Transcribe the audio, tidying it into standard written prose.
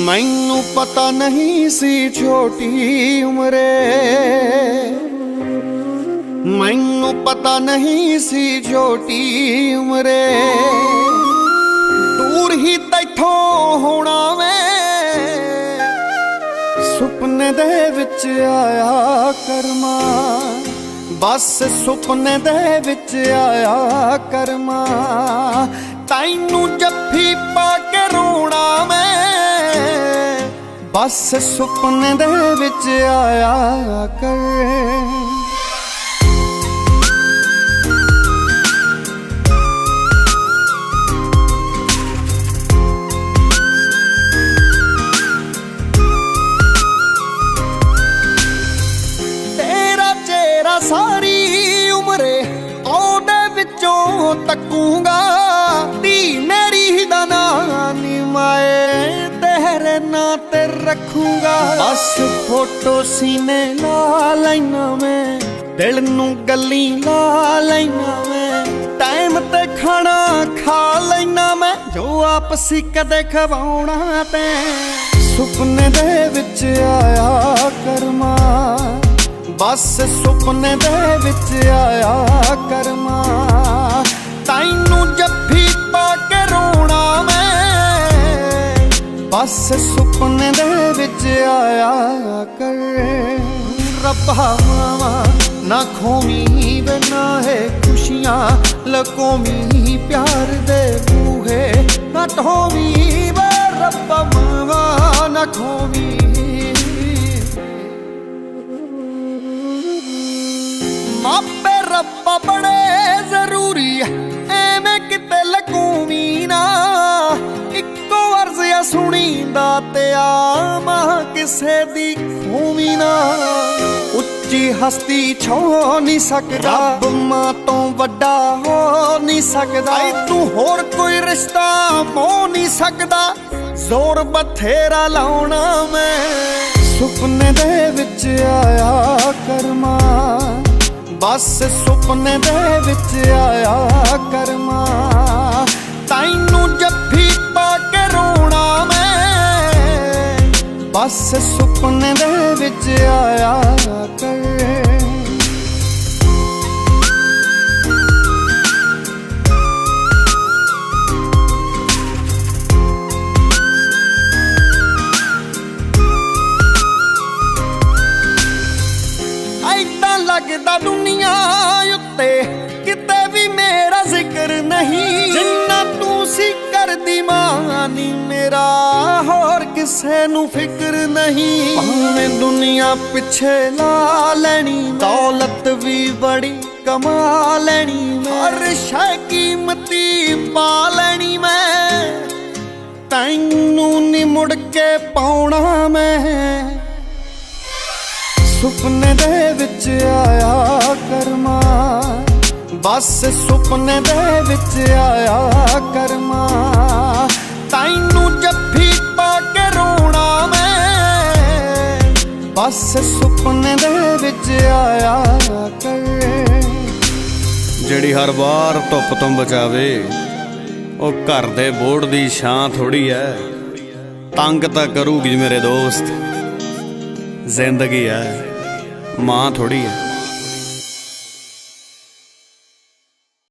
मैनू पता नहीं सी छोटी उम्रे, मैनू पता नहीं सी छोटी उम्रे, दूर ही तैथों होना मैं सुपने दे विच आया करमा, बस सुपने दे विच आया करमा, तैनू जफ्फी पा के रोना मैं बस सुपने दे विच आया कर। तेरा चेहरा सारी उम्रे ओदे विचों तकूंगा, धी मेरी दा नानी माए तेरे नां ते रखूंगा, बस फोटो सीने ला लैना मैं, दिल नू गल्ली ला लैना मैं, टाइम ते खाना खा लैना मैं, जो आपसी कदे खवाउणा ते सुपने दे विच आया करमा, बस सुपने दे विच आया करमा, तैनू जफ्फी पा के रोना मैं बस सुपने दे विच आया कर। रब्बा मावा ना खोमी वे ना है खुशियां लकोमी, प्यार दे बूहे ना ढोवी वे रब्बा मावा ना खोमी, मापे रब्बा बड़े जरूरी एवें किते लकूमी ना, इक्को अर्ज या सुनींदा ते आमा किसे दी खूमी ना, उच्ची हस्ती छो नहीं सकदा, रब मां तो वड्डा हो नहीं सकदा, तू होर कोई रिश्ता हो नहीं सकदा, जोर बथेरा लाउणा मैं सुपने दे विच आया करमा, बस सुपने दे विच आया करमा, तैनू जफ्फी पा के रोना मैं बस सुपने दे विच आया कर। ऐदां लगदा दुनिया उत्ते किते भी मेरा जिक्र नहीं, जिन्ना तू सी करदी मानी मेरा होर किसे नू फिक्र नहीं, भावें दुनिया पिछे ला लैनी, दौलत भी बड़ी कमा लैनी, हर शै कीमती पा लैनी मैं, तैनू नी मुड़ के पाउणा मैं सुपने दे विच आया करमा, बस सुपने दे विच आया करमा, तैनू जफ्फी पा के रोना मैं बस सुपने दे विच आया कर। ਜਿਹੜੀ हर बार धुप तो बचावे ਉਹ घर दे बोर्ड दी छां थोड़ी है, तंग तां करूगी मेरे दोस्त, जिंदगी है मां थोड़ी है।